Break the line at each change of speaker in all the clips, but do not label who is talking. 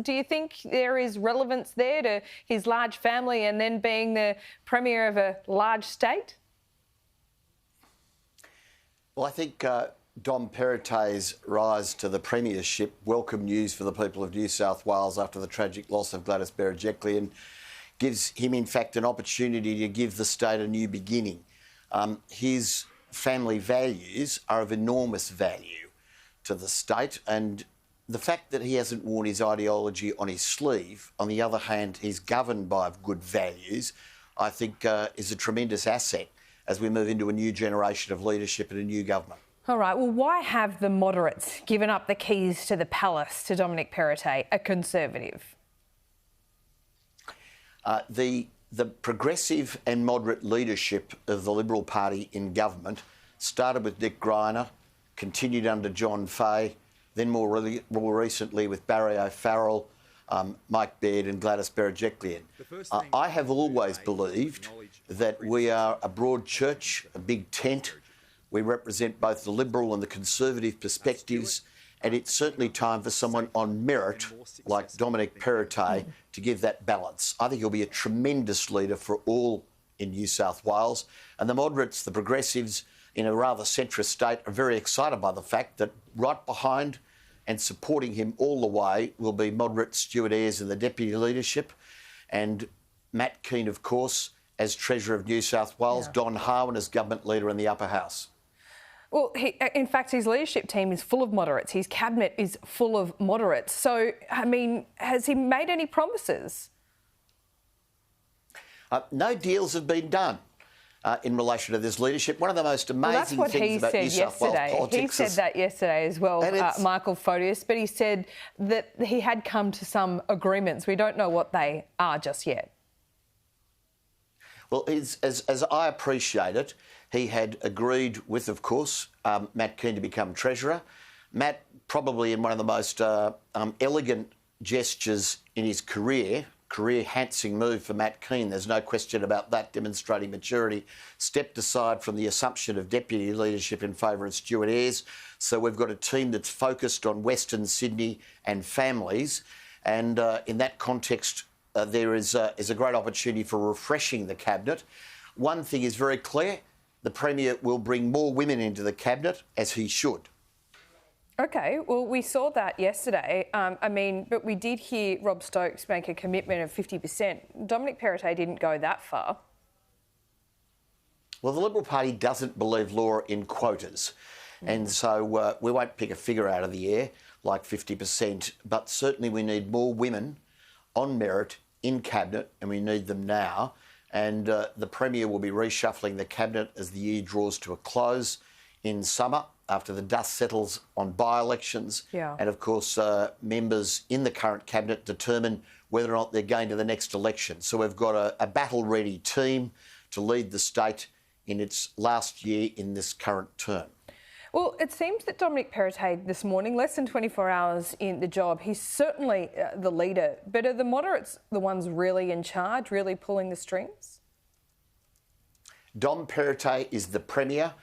Do you think there is relevance there to his large family and then being the Premier of a large state?
Well, I think Dom Perrottet's rise to the premiership, welcome news for the people of New South Wales after the tragic loss of Gladys Berejiklian, gives him, in fact, an opportunity to give the state a new beginning. His family values are of enormous value to the state, and the fact that he hasn't worn his ideology on his sleeve, on the other hand, he's governed by good values, I think is a tremendous asset as we move into a new generation of leadership and a new government.
All right, well, why have the moderates given up the keys to the palace to Dominic Perrottet, a Conservative?
The progressive and moderate leadership of the Liberal Party in government started with Nick Greiner, continued under John Fahey, then more recently with Barry O'Farrell, Mike Baird and Gladys Berejiklian. I have always believed that we are a broad church, a big tent. We represent both the Liberal and the Conservative perspectives, and it's certainly time for someone on merit like Dominic Perrottet to give that balance. I think he'll be a tremendous leader for all in New South Wales, and the moderates, the progressives in a rather centrist state are very excited by the fact that right behind and supporting him all the way will be moderate Stuart Ayres in the deputy leadership, and Matt Kean, of course, as Treasurer of New South Wales, Don Harwin as government leader in the upper house.
Well, in fact, his leadership team is full of moderates. His cabinet is full of moderates. So, I mean, has he made any promises?
No deals have been done in relation to this leadership. One of the most amazing things about New South Wales politics...
He said that yesterday as well, Michael Photios, but he said that he had come to some agreements. We don't know what they are just yet.
Well, as I appreciate it, he had agreed with, of course, Matt Kean to become Treasurer. Matt, probably in one of the most elegant gestures in his career-enhancing move for Matt Kean, there's no question about that, demonstrating maturity, stepped aside from the assumption of deputy leadership in favour of Stuart Ayres. So we've got a team that's focused on Western Sydney and families, and in that context, there is a great opportunity for refreshing the cabinet. One thing is very clear. The Premier will bring more women into the cabinet, as he should.
OK, well, we saw that yesterday. But we did hear Rob Stokes make a commitment of 50%. Dominic Perrottet didn't go that far.
Well, the Liberal Party doesn't believe law in quotas. And so we won't pick a figure out of the air like 50%, but certainly we need more women on merit in cabinet, and we need them now. And the Premier will be reshuffling the cabinet as the year draws to a close in summer after the dust settles on by-elections.
Yeah.
And, of course, members in the current cabinet determine whether or not they're going to the next election. So we've got a battle-ready team to lead the state in its last year in this current term.
Well, it seems that Dominic Perrottet this morning, less than 24 hours in the job, he's certainly the leader. But are the moderates the ones really in charge, really pulling the strings?
Dom Perrottet is the Premier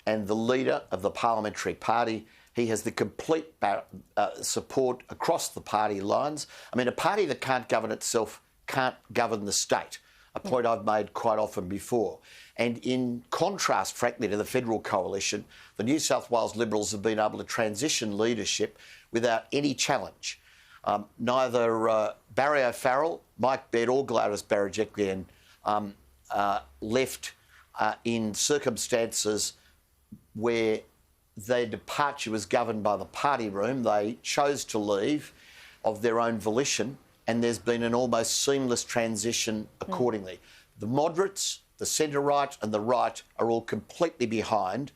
and the leader of the parliamentary party. He has the complete support across the party lines. I mean, a party that can't govern itself can't govern the state, a point I've made quite often before. And in contrast, frankly, to the federal coalition, the New South Wales Liberals have been able to transition leadership without any challenge. Neither Barry O'Farrell, Mike Baird or Gladys Berejiklian left in circumstances where their departure was governed by the party room. They chose to leave of their own volition, and there's been an almost seamless transition accordingly. The moderates, the centre-right and the right are all completely behind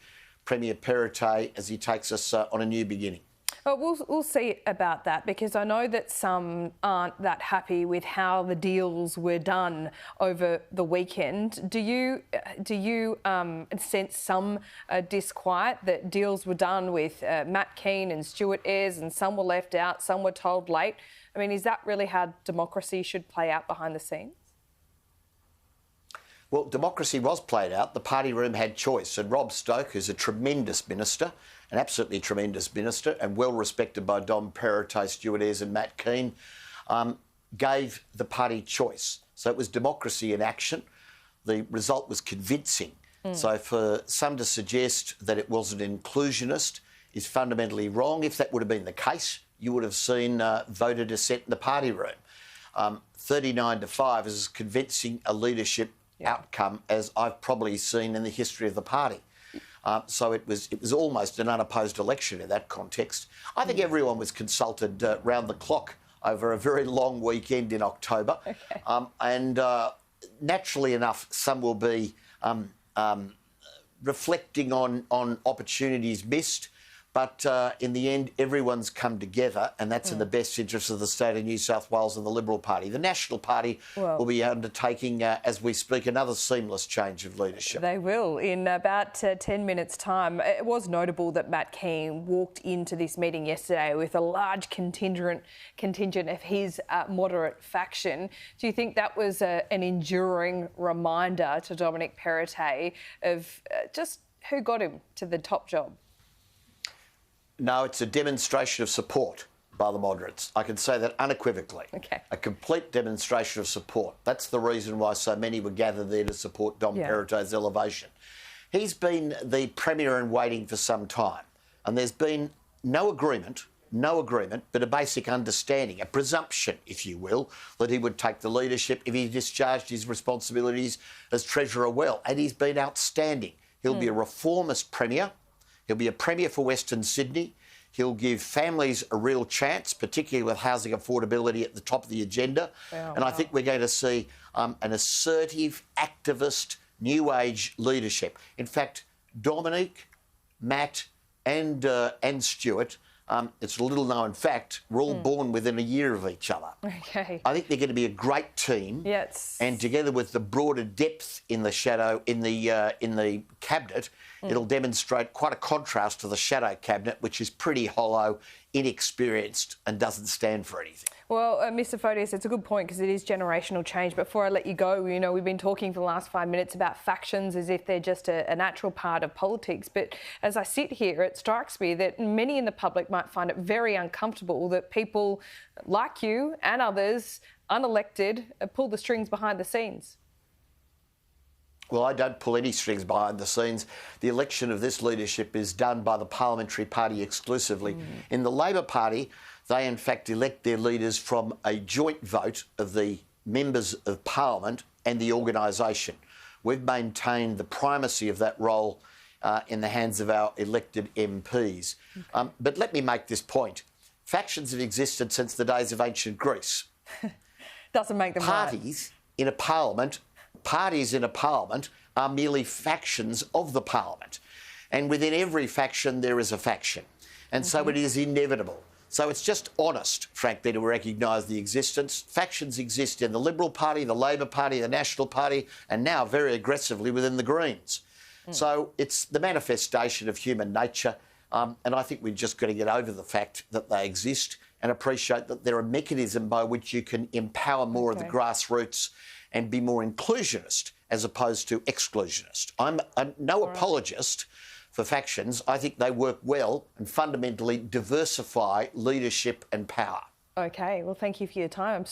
Premier Perrottet as he takes us on a new beginning.
Well, we'll see about that, because I know that some aren't that happy with how the deals were done over the weekend. Do you sense some disquiet that deals were done with Matt Kean and Stuart Ayres, and some were left out, some were told late? I mean, is that really how democracy should play out behind the scenes?
Well, democracy was played out. The party room had choice. And Rob Stokes, who's a tremendous minister, an absolutely tremendous minister, and well respected by Dom Perrottet, Stuart Ayres and Matt Kean, gave the party choice. So it was democracy in action. The result was convincing. So for some to suggest that it wasn't inclusionist is fundamentally wrong. If that would have been the case, you would have seen voter dissent in the party room. 39-5 is as convincing a leadership outcome as I've probably seen in the history of the party. So it was almost an unopposed election in that context. I think everyone was consulted round the clock over a very long weekend in October. And naturally enough, some will be reflecting on opportunities missed. But in the end, everyone's come together, and that's in the best interest of the state of New South Wales and the Liberal Party. The National Party will be undertaking, as we speak, another seamless change of leadership.
They will in about 10 minutes' time. It was notable that Matt Kean walked into this meeting yesterday with a large contingent of his moderate faction. Do you think that was an enduring reminder to Dominic Perrottet of just who got him to the top job?
No, it's a demonstration of support by the moderates. I can say that unequivocally. A complete demonstration of support. That's the reason why so many were gathered there to support Dom Perrottet's elevation. He's been the Premier in waiting for some time, and there's been no agreement, but a basic understanding, a presumption, if you will, that he would take the leadership if he discharged his responsibilities as Treasurer well. And he's been outstanding. He'll be a reformist Premier. He'll be a Premier for Western Sydney. He'll give families a real chance, particularly with housing affordability at the top of the agenda. I think we're going to see an assertive, activist, new age leadership. In fact, Dominic, Matt and Stuart, it's a little known fact, were all born within a year of each other. I think they're going to be a great team. And together with the broader depth in the shadow, in the cabinet, it'll demonstrate quite a contrast to the shadow cabinet, which is pretty hollow, inexperienced and doesn't stand for anything.
Well, Mr Photios, it's a good point because it is generational change. Before I let you go, you know, we've been talking for the last 5 minutes about factions as if they're just a natural part of politics. But as I sit here, it strikes me that many in the public might find it very uncomfortable that people like you and others, unelected, pull the strings behind the scenes.
Well, I don't pull any strings behind the scenes. The election of this leadership is done by the Parliamentary Party exclusively. In the Labor Party, they in fact elect their leaders from a joint vote of the members of Parliament and the organisation. We've maintained the primacy of that role in the hands of our elected MPs. But let me make this point. Factions have existed since the days of ancient Greece.
Doesn't make them
Parties in a parliament are merely factions of the parliament. And within every faction there is a faction. And so it is inevitable. So it's just honest, frankly, to recognise the existence. Factions exist in the Liberal Party, the Labor Party, the National Party, and now very aggressively within the Greens. So it's the manifestation of human nature. And I think we've just got to get over the fact that they exist and appreciate that they're a mechanism by which you can empower more of the grassroots and be more inclusionist as opposed to exclusionist. I'm no apologist for factions. I think they work well and fundamentally diversify leadership and power.
OK, well, thank you for your time.